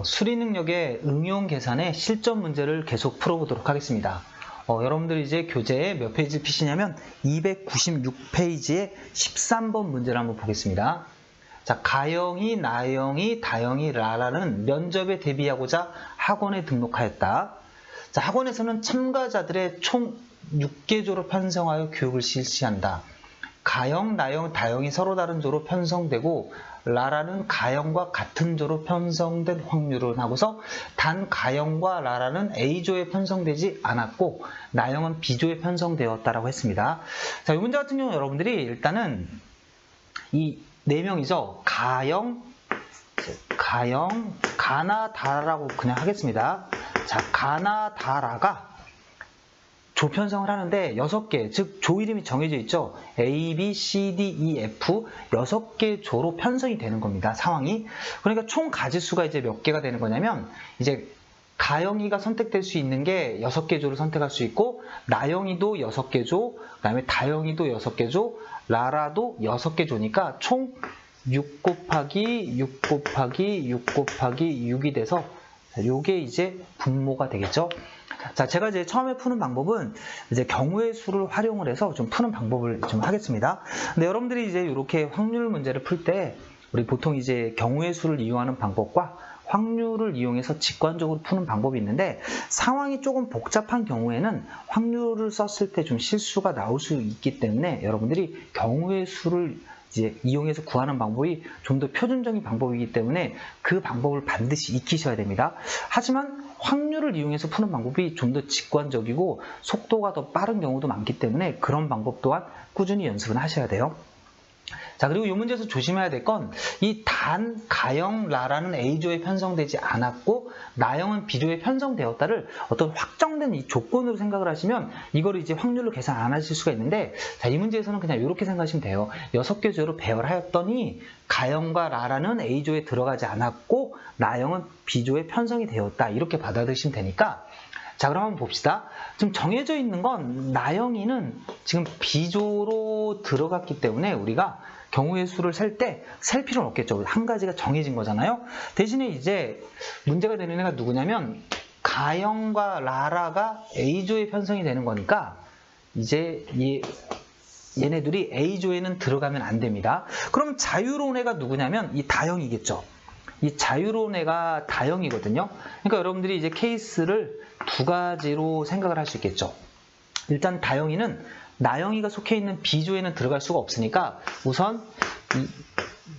수리 능력의 응용 계산의 실전 문제를 계속 풀어보도록 하겠습니다. 여러분들이 이제 교재에 몇 페이지 피시냐면 296페이지의 13번 문제를 한번 보겠습니다. 자, 가영이, 나영이, 다영이, 라라는 면접에 대비하고자 학원에 등록하였다. 자, 학원에서는 참가자들의 총 6개 조로 편성하여 교육을 실시한다. 가영, 나영, 다영이 서로 다른 조로 편성되고 라라는 가영과 같은 조로 편성된 확률은 하고서 단 가영과 라라는 A조에 편성되지 않았고 나영은 B조에 편성되었다라고 했습니다. 자, 이 문제 같은 경우 여러분들이 일단은 이 4명이죠. 가영, 가나, 다라고 그냥 하겠습니다. 자, 가나, 다라가 조 편성을 하는데 6개, 즉 조 이름이 정해져 있죠. A, B, C, D, E, F 6개 조로 편성이 되는 겁니다. 상황이. 그러니까 총 가지수가 이제 몇 개가 되는 거냐면 이제 가영이가 선택될 수 있는 게 6개 조를 선택할 수 있고 나영이도 6개 조, 그다음에 다영이도 6개 조, 라라도 6개 조니까 총 6 곱하기 6 곱하기 6 곱하기 6이 돼서 요게 이제 분모가 되겠죠. 자, 제가 이제 처음에 푸는 방법은 이제 경우의 수를 활용을 해서 좀 푸는 방법을 좀 하겠습니다. 근데 여러분들이 이제 이렇게 확률 문제를 풀 때 우리 보통 이제 경우의 수를 이용하는 방법과 확률을 이용해서 직관적으로 푸는 방법이 있는데 상황이 조금 복잡한 경우에는 확률을 썼을 때 좀 실수가 나올 수 있기 때문에 여러분들이 경우의 수를 이제 이용해서 구하는 방법이 좀 더 표준적인 방법이기 때문에 그 방법을 반드시 익히셔야 됩니다. 하지만 확률을 이용해서 푸는 방법이 좀 더 직관적이고 속도가 더 빠른 경우도 많기 때문에 그런 방법 또한 꾸준히 연습은 하셔야 돼요. 자, 그리고 이 문제에서 조심해야 될 건 이 단, 가영, 라라는 A조에 편성되지 않았고 나영은 B조에 편성되었다를 어떤 확정된 이 조건으로 생각을 하시면 이거를 이제 확률로 계산 안 하실 수가 있는데 자, 이 문제에서는 그냥 이렇게 생각하시면 돼요. 6개 조로 배열하였더니 가영과 라라는 A조에 들어가지 않았고 나영은 B조에 편성이 되었다. 이렇게 받아들이시면 되니까 자, 그럼 한번 봅시다. 지금 정해져 있는 건 나영이는 지금 B조로 들어갔기 때문에 우리가 경우의 수를 셀 때 셀 필요는 없겠죠. 한 가지가 정해진 거잖아요. 대신에 이제 문제가 되는 애가 누구냐면 가영과 라라가 A조에 편성이 되는 거니까 이제 얘네들이 A조에는 들어가면 안 됩니다. 그럼 자유로운 애가 누구냐면 이 다영이겠죠. 이 자유로운 애가 다영이거든요. 그러니까 여러분들이 이제 케이스를 두 가지로 생각을 할 수 있겠죠. 일단 다영이는 나영이가 속해 있는 B조에는 들어갈 수가 없으니까 우선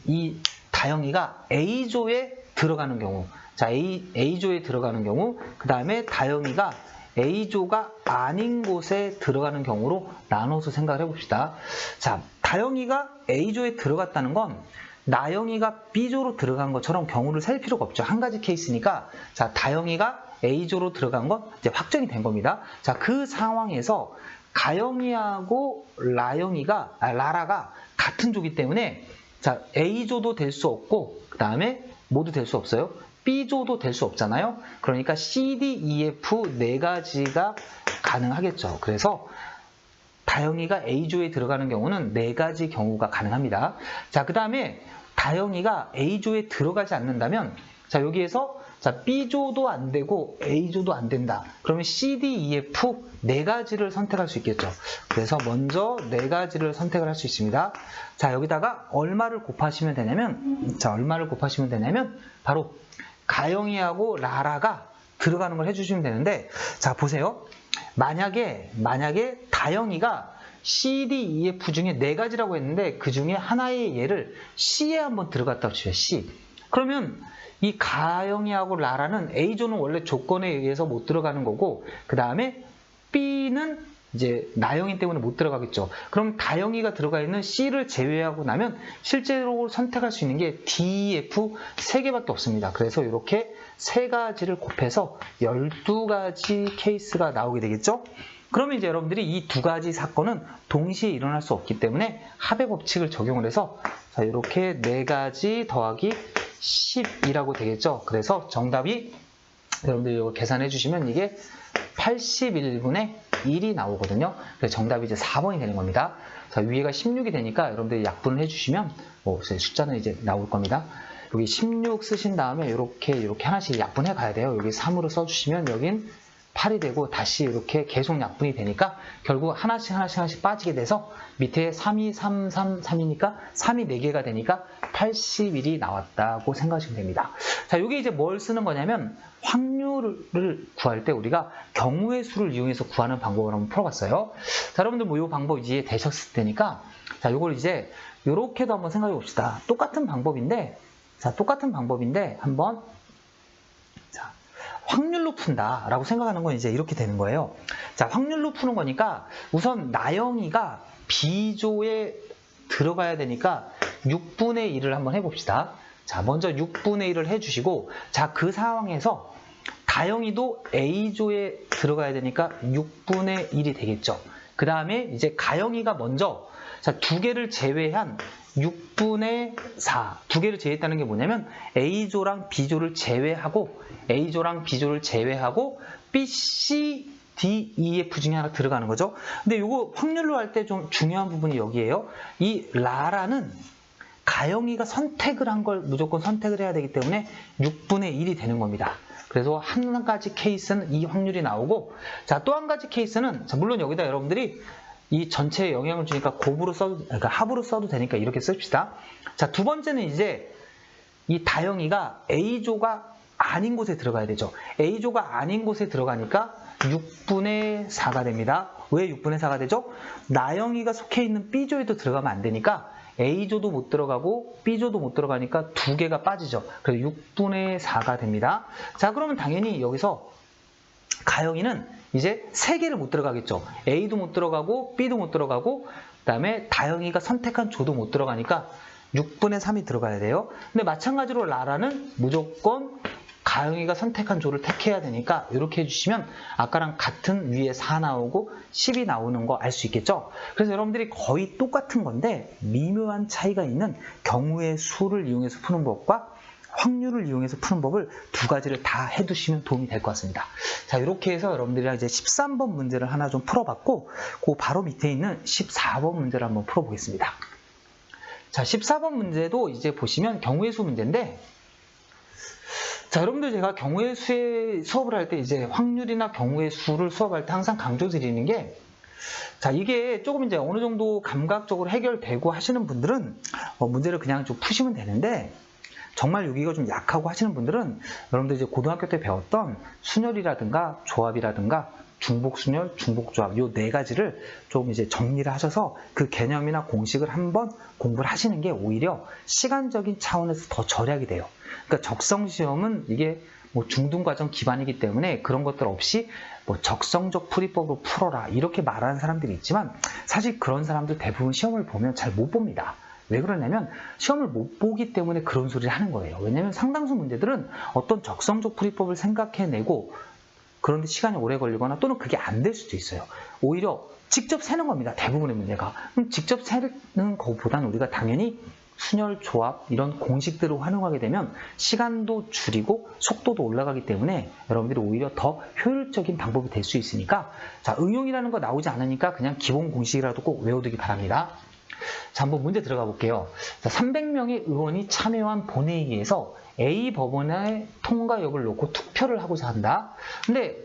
이 다영이가 A조에 들어가는 경우, 자, A조에 들어가는 경우, 그 다음에 다영이가 A조가 아닌 곳에 들어가는 경우로 나눠서 생각을 해봅시다. 자, 다영이가 A조에 들어갔다는 건 나영이가 B조로 들어간 것처럼 경우를 셀 필요가 없죠. 한 가지 케이스니까 자, 다영이가 A조로 들어간 건 이제 확정이 된 겁니다. 자, 그 상황에서 가영이하고 라라가 같은 조기 때문에 자, A조도 될 수 없고 그 다음에 모두 될 수 없어요. B조도 될 수 없잖아요. 그러니까 C, D, E, F 4가지가 가능하겠죠. 그래서 다영이가 A조에 들어가는 경우는 4가지 경우가 가능합니다. 자, 그 다음에 다영이가 A조에 들어가지 않는다면 자, 여기에서 자, B조도 안 되고 A조도 안 된다. 그러면 C, D, E, F 4가지를 선택할 수 있겠죠. 그래서 먼저 4가지를 선택을 할 수 있습니다. 자, 여기다가 얼마를 곱하시면 되냐면 바로 가영이하고 라라가 들어가는 걸 해주시면 되는데 자, 보세요. 만약에 다영이가 C, D, E, F 중에 4가지라고 했는데 그 중에 하나의 얘를 C에 한번 들어갔다 치죠. C. 그러면 이 가영이하고 라라는 A조는 원래 조건에 의해서 못 들어가는 거고 그 다음에 B는 이제 나영이 때문에 못 들어가겠죠. 그럼 다영이가 들어가 있는 C를 제외하고 나면 실제로 선택할 수 있는 게 D, F 3개밖에 없습니다. 그래서 이렇게 3가지를 곱해서 12가지 케이스가 나오게 되겠죠. 그러면 이제 여러분들이 이 2가지 사건은 동시에 일어날 수 없기 때문에 합의 법칙을 적용을 해서 자, 이렇게 4가지 더하기 10이라고 되겠죠. 그래서 정답이 여러분들이 이거 계산해 주시면 이게 81분의 1이 나오거든요. 그래서 정답이 이제 4번이 되는 겁니다. 자, 위에가 16이 되니까 여러분들이 약분을 해주시면 숫자는 이제 나올 겁니다. 여기 16 쓰신 다음에 이렇게 하나씩 약분해 가야 돼요. 여기 3으로 써주시면 여긴 8이 되고 다시 이렇게 계속 약분이 되니까 결국 하나씩 빠지게 돼서 밑에 3이 3, 3, 3이니까 3이 4개가 되니까 81이 나왔다고 생각하시면 됩니다. 자, 이게 이제 뭘 쓰는 거냐면 확률을 구할 때 우리가 경우의 수를 이용해서 구하는 방법을 한번 풀어봤어요. 자, 여러분들 뭐 이 방법 이해되셨을 테니까 자, 요걸 이제 요렇게도 한번 생각해 봅시다. 똑같은 방법인데 한번 자, 확률로 푼다라고 생각하는 건 이제 이렇게 되는 거예요. 자, 확률로 푸는 거니까 우선 나영이가 B조에 들어가야 되니까 6분의 1을 한번 해봅시다. 자, 먼저 6분의 1을 해주시고 자, 그 상황에서 다영이도 A조에 들어가야 되니까 6분의 1이 되겠죠. 그 다음에 이제 가영이가 먼저 자, 2개를 제외한 6분의 4. 2개를 제외했다는 게 뭐냐면 A조랑 B조를 제외하고 B, C, D, E, F 중에 하나 들어가는 거죠. 근데 이거 확률로 할 때 좀 중요한 부분이 여기에요. 이 라라는 가영이가 선택을 한 걸 무조건 선택을 해야 되기 때문에 6분의 1이 되는 겁니다. 그래서 한 가지 케이스는 이 확률이 나오고 자, 또 한 가지 케이스는 자, 물론 여기다 여러분들이 이 전체에 영향을 주니까 곱으로 써도, 그러니까 합으로 써도 되니까 이렇게 씁시다. 자, 두 번째는 이제 이 다영이가 A조가 아닌 곳에 들어가야 되죠. A조가 아닌 곳에 들어가니까 6분의 4가 됩니다. 왜 6분의 4가 되죠? 나영이가 속해 있는 B조에도 들어가면 안 되니까 A조도 못 들어가고 B조도 못 들어가니까 2개가 빠지죠. 그래서 6분의 4가 됩니다. 자, 그러면 당연히 여기서 가영이는 이제 3개를 못 들어가겠죠. A도 못 들어가고 B도 못 들어가고 그 다음에 다영이가 선택한 조도 못 들어가니까 6분의 3이 들어가야 돼요. 근데 마찬가지로 라라는 무조건 가영이가 선택한 조를 택해야 되니까 이렇게 해주시면 아까랑 같은 위에 4 나오고 10이 나오는 거 알 수 있겠죠. 그래서 여러분들이 거의 똑같은 건데 미묘한 차이가 있는 경우의 수를 이용해서 푸는 법과 확률을 이용해서 푸는 법을 두 가지를 다 해두시면 도움이 될 것 같습니다. 자, 이렇게 해서 여러분들이랑 이제 13번 문제를 하나 좀 풀어봤고 그 바로 밑에 있는 14번 문제를 한번 풀어보겠습니다. 자, 14번 문제도 이제 보시면 경우의 수 문제인데 자, 여러분들 제가 경우의 수의 수업을 할 때 이제 확률이나 경우의 수를 수업할 때 항상 강조드리는 게 자, 이게 조금 이제 어느 정도 감각적으로 해결되고 하시는 분들은 문제를 그냥 좀 푸시면 되는데 정말 여기가 좀 약하고 하시는 분들은 여러분들 이제 고등학교 때 배웠던 순열이라든가 조합이라든가 중복순열, 중복조합 요 4가지를 좀 이제 정리를 하셔서 그 개념이나 공식을 한번 공부를 하시는 게 오히려 시간적인 차원에서 더 절약이 돼요. 그러니까 적성시험은 이게 뭐 중등과정 기반이기 때문에 그런 것들 없이 뭐 적성적 풀이법으로 풀어라 이렇게 말하는 사람들이 있지만 사실 그런 사람들 대부분 시험을 보면 잘 못 봅니다. 왜 그러냐면 시험을 못 보기 때문에 그런 소리를 하는 거예요. 왜냐면 상당수 문제들은 어떤 적성적 풀이법을 생각해내고 그런데 시간이 오래 걸리거나 또는 그게 안 될 수도 있어요. 오히려 직접 세는 겁니다. 대부분의 문제가. 그럼 직접 세는 것보다는 우리가 당연히 순열, 조합 이런 공식들을 활용하게 되면 시간도 줄이고 속도도 올라가기 때문에 여러분들이 오히려 더 효율적인 방법이 될 수 있으니까 자, 응용이라는 거 나오지 않으니까 그냥 기본 공식이라도 꼭 외워두기 바랍니다. 자, 한번 문제 들어가 볼게요. 자, 300명의 의원이 참여한 본회의에서 A 법원의 통과 여부를 놓고 투표를 하고자 한다. 근데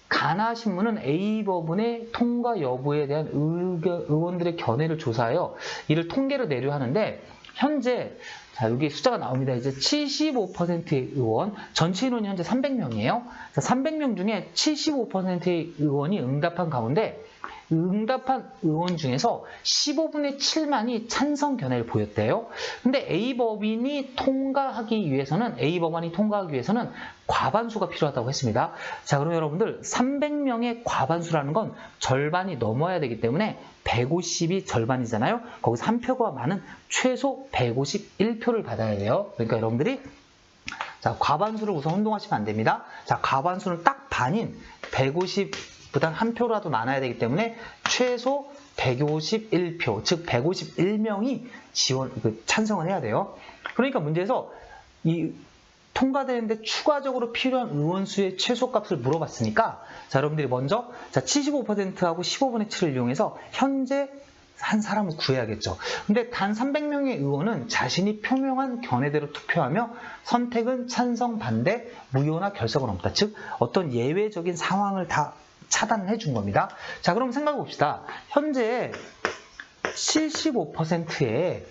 가나 신문은 A 법원의 통과 여부에 대한 의원들의 견해를 조사하여 이를 통계로 내려 하는데 현재 자, 여기 숫자가 나옵니다. 이제 75%의 의원, 전체 인원이 현재 300명이에요. 자, 300명 중에 75%의 의원이 응답한 가운데 응답한 의원 중에서 15분의 7만이 찬성 견해를 보였대요. 근데 A 법안이 통과하기 위해서는 과반수가 필요하다고 했습니다. 자, 그럼 여러분들 300명의 과반수라는 건 절반이 넘어야 되기 때문에 150이 절반이잖아요. 거기서 한 표가 많은 최소 151표를 받아야 돼요. 그러니까 여러분들이 자, 과반수를 우선 혼동하시면 안 됩니다. 자, 과반수는 딱 반인 150보다 한 표라도 많아야 되기 때문에 최소 151표, 즉 151명이 찬성을 해야 돼요. 그러니까 문제에서 이 통과되는데 추가적으로 필요한 의원수의 최소값을 물어봤으니까 자, 여러분들이 먼저 자, 75%하고 15분의 7을 이용해서 현재 한 사람을 구해야겠죠. 근데 단 300명의 의원은 자신이 표명한 견해대로 투표하며 선택은 찬성, 반대, 무효나 결석은 없다. 즉 어떤 예외적인 상황을 다 차단해 준 겁니다. 자, 그럼 생각해 봅시다. 현재 75%의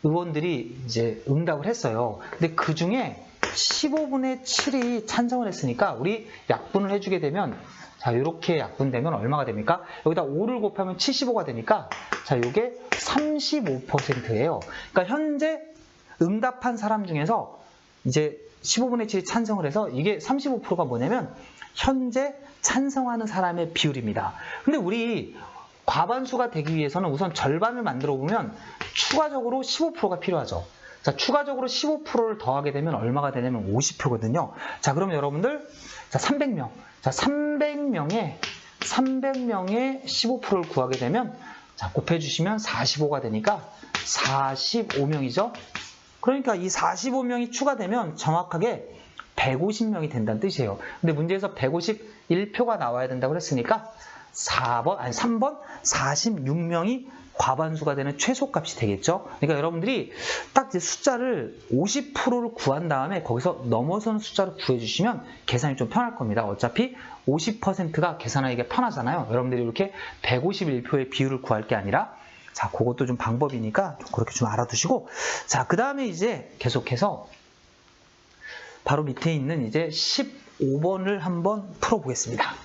의원들이 이제 응답을 했어요. 근데 그 중에 15분의 7이 찬성을 했으니까 우리 약분을 해주게 되면, 자, 이렇게 약분되면 얼마가 됩니까? 여기다 5를 곱하면 75가 되니까, 자, 이게 35%예요. 그러니까 현재 응답한 사람 중에서 이제 15분의 7이 찬성을 해서 이게 35%가 뭐냐면 현재 찬성하는 사람의 비율입니다. 근데 우리 과반수가 되기 위해서는 우선 절반을 만들어 보면 추가적으로 15%가 필요하죠. 자, 추가적으로 15%를 더하게 되면 얼마가 되냐면 50표거든요. 자, 그러면 여러분들, 자, 300명. 자, 300명의 15%를 구하게 되면, 자, 곱해주시면 45가 되니까 45명이죠. 그러니까 이 45명이 추가되면 정확하게 150명이 된다는 뜻이에요. 근데 문제에서 151표가 나와야 된다고 했으니까 3번 46명이 과반수가 되는 최소값이 되겠죠. 그러니까 여러분들이 딱 이제 숫자를 50%를 구한 다음에 거기서 넘어서는 숫자를 구해주시면 계산이 좀 편할 겁니다. 어차피 50%가 계산하기가 편하잖아요. 여러분들이 이렇게 151표의 비율을 구할 게 아니라, 자, 그것도 좀 방법이니까 그렇게 좀 알아두시고, 자, 그 다음에 이제 계속해서 바로 밑에 있는 이제 15번을 한번 풀어보겠습니다.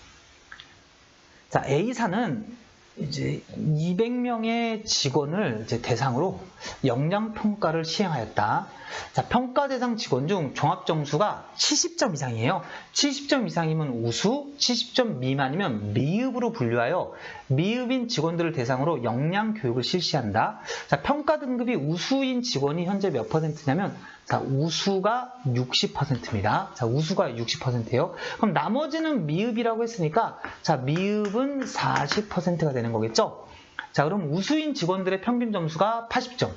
자, A사는 이제 200명의 직원을 이제 대상으로 역량평가를 시행하였다. 자, 평가 대상 직원 중 종합점수가 70점 이상이에요. 70점 이상이면 우수, 70점 미만이면 미흡으로 분류하여 미흡인 직원들을 대상으로 역량 교육을 실시한다. 자, 평가 등급이 우수인 직원이 현재 몇 퍼센트냐면, 자, 우수가 60%입니다. 자, 우수가 60%예요. 그럼 나머지는 미흡이라고 했으니까, 자, 미흡은 40%가 되는 거겠죠? 자, 그럼 우수인 직원들의 평균 점수가 80점.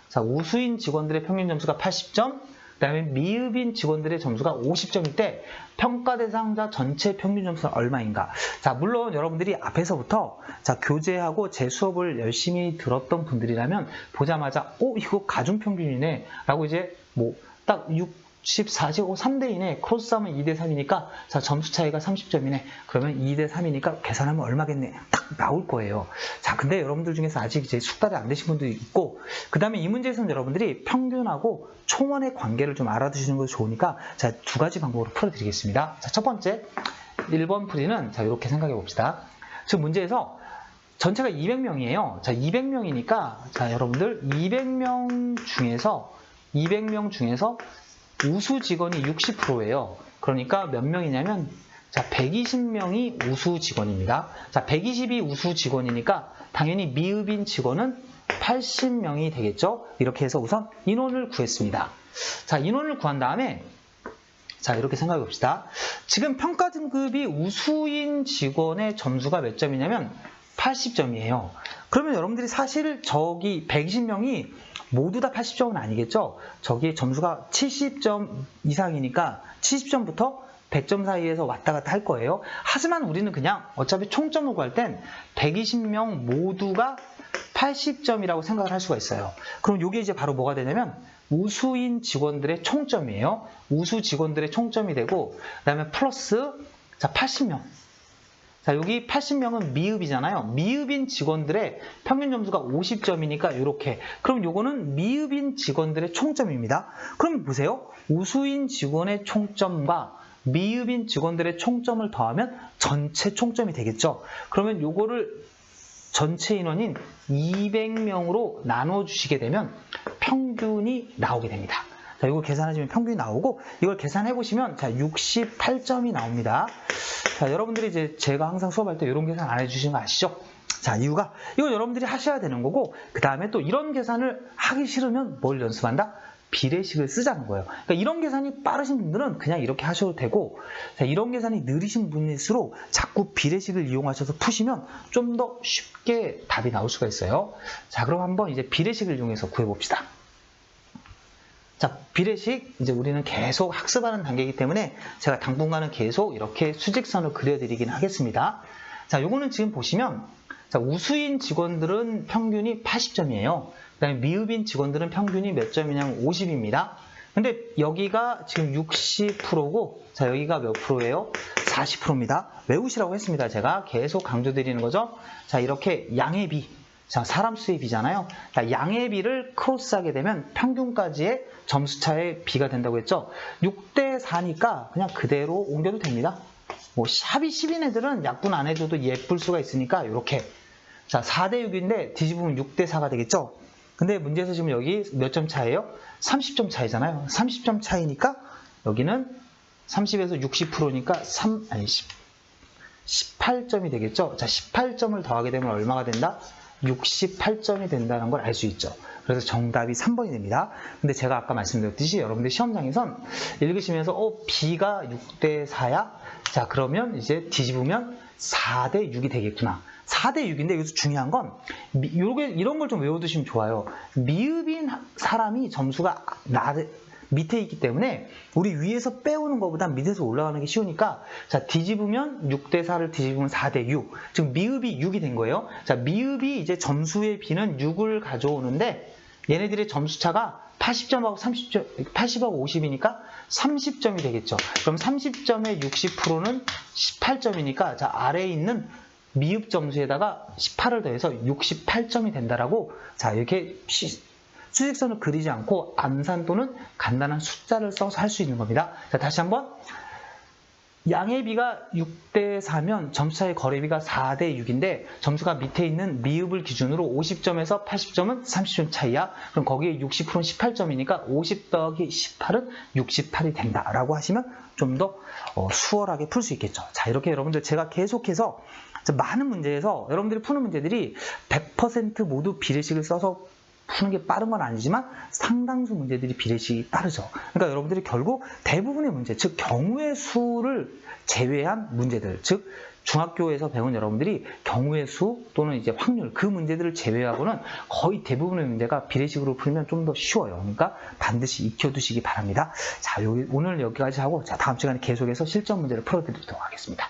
자, 우수인 직원들의 평균 점수가 80점, 그 다음에 미흡인 직원들의 점수가 50점일 때 평가 대상자 전체 평균 점수는 얼마인가? 자, 물론 여러분들이 앞에서부터, 자, 교재하고 제 수업을 열심히 들었던 분들이라면 보자마자 이거 가중평균이네 라고 이제 뭐 딱 60, 40, 3대2네. 크로스하면 2대3이니까 자, 점수 차이가 30점이네. 그러면 2대3이니까 계산하면 얼마겠네. 딱 나올 거예요. 자, 근데 여러분들 중에서 아직 이제 숙달이 안 되신 분도 있고, 그 다음에 이 문제에서는 여러분들이 평균하고 총원의 관계를 좀 알아두시는 것이 좋으니까, 자, 두 가지 방법으로 풀어드리겠습니다. 자, 첫 번째 1번 풀이는, 자, 이렇게 생각해 봅시다. 지금 문제에서 전체가 200명이에요. 자, 200명이니까, 자, 여러분들 200명 중에서 우수 직원이 60%예요. 그러니까 몇 명이냐면, 자, 120명이 우수 직원입니다. 자, 120이 우수 직원이니까 당연히 미흡인 직원은 80명이 되겠죠. 이렇게 해서 우선 인원을 구했습니다. 자, 인원을 구한 다음에, 자, 이렇게 생각해 봅시다. 지금 평가 등급이 우수인 직원의 점수가 몇 점이냐면 80점이에요. 그러면 여러분들이 사실 저기 120명이 모두 다 80점은 아니겠죠? 저기 점수가 70점 이상이니까 70점부터 100점 사이에서 왔다 갔다 할 거예요. 하지만 우리는 그냥 어차피 총점을 구할 땐 120명 모두가 80점이라고 생각을 할 수가 있어요. 그럼 이게 이제 바로 뭐가 되냐면 우수인 직원들의 총점이에요. 우수 직원들의 총점이 되고, 그 다음에 플러스, 자, 80명. 자, 여기 80명은 미흡이잖아요. 미흡인 직원들의 평균 점수가 50점이니까 이렇게. 그럼 요거는 미흡인 직원들의 총점입니다. 그럼 보세요. 우수인 직원의 총점과 미흡인 직원들의 총점을 더하면 전체 총점이 되겠죠. 그러면 요거를 전체 인원인 200명으로 나눠주시게 되면 평균이 나오게 됩니다. 자, 이거 계산하시면 평균이 나오고, 이걸 계산해 보시면, 자, 68점이 나옵니다. 자, 여러분들이 이제 제가 항상 수업할 때 이런 계산 안 해주시는 거 아시죠? 자, 이유가 이거 여러분들이 하셔야 되는 거고, 그 다음에 또 이런 계산을 하기 싫으면 뭘 연습한다? 비례식을 쓰자는 거예요. 그러니까 이런 계산이 빠르신 분들은 그냥 이렇게 하셔도 되고, 자, 이런 계산이 느리신 분일수록 자꾸 비례식을 이용하셔서 푸시면 좀 더 쉽게 답이 나올 수가 있어요. 자, 그럼 한번 이제 비례식을 이용해서 구해봅시다. 자, 비례식 이제 우리는 계속 학습하는 단계이기 때문에 제가 당분간은 계속 이렇게 수직선을 그려드리긴 하겠습니다. 자, 요거는 지금 보시면, 자, 우수인 직원들은 평균이 80점이에요. 그 다음에 미흡인 직원들은 평균이 몇 점이냐면 50입니다. 근데 여기가 지금 60%고, 자, 여기가 몇 프로예요? 40%입니다. 외우시라고 했습니다. 제가 계속 강조드리는 거죠. 자, 이렇게 양의 비. 자, 사람 수의 비잖아요. 자, 양의 비를 크로스하게 되면 평균까지의 점수차의 비가 된다고 했죠. 6대 4니까 그냥 그대로 옮겨도 됩니다. 뭐 합이 10인 애들은 약분 안 해줘도 예쁠 수가 있으니까 이렇게. 자, 4대 6인데 뒤집으면 6대 4가 되겠죠. 근데 문제에서 지금 여기 몇 점 차이에요? 30점 차이잖아요. 30점 차이니까 여기는 30에서 60%니까 18점이 되겠죠. 자, 18점을 더하게 되면 얼마가 된다? 68점이 된다는 걸 알 수 있죠. 그래서 정답이 3번이 됩니다. 근데 제가 아까 말씀드렸듯이 여러분들 시험장에선 읽으시면서 B가 6대 4야? 자, 그러면 이제 뒤집으면 4대 6이 되겠구나. 4대 6인데 여기서 중요한 건 이런 걸 좀 외워두시면 좋아요. 미흡인 사람이 점수가 밑에 있기 때문에 우리 위에서 빼오는 것보다 밑에서 올라가는 게 쉬우니까, 자, 뒤집으면 6대 4를 뒤집으면 4대 6. 지금 미흡이 6이 된 거예요. 자, 미흡이 이제 점수의 비는 6을 가져오는데 얘네들의 점수 차가 80점하고 80하고 50이니까 30점이 되겠죠. 그럼 30점의 60%는 18점이니까 자, 아래에 있는 미흡 점수에다가 18을 더해서 68점이 된다라고, 자, 이렇게 수직선을 그리지 않고 암산 또는 간단한 숫자를 써서 할 수 있는 겁니다. 자, 다시 한번. 양의 비가 6대 4면 점수차의 거래비가 4대 6인데 점수가 밑에 있는 미흡을 기준으로 50점에서 80점은 30점 차이야. 그럼 거기에 60%는 18점이니까 50 더하기 18은 68이 된다라고 하시면 좀 더 수월하게 풀 수 있겠죠. 자, 이렇게 여러분들 제가 계속해서 많은 문제에서 여러분들이 푸는 문제들이 100% 모두 비례식을 써서 푸는 게 빠른 건 아니지만 상당수 문제들이 비례식이 빠르죠. 그러니까 여러분들이 결국 대부분의 문제, 즉 경우의 수를 제외한 문제들, 즉 중학교에서 배운 여러분들이 경우의 수 또는 이제 확률, 그 문제들을 제외하고는 거의 대부분의 문제가 비례식으로 풀면 좀 더 쉬워요. 그러니까 반드시 익혀두시기 바랍니다. 자, 오늘 여기까지 하고, 자, 다음 시간에 계속해서 실전 문제를 풀어드리도록 하겠습니다.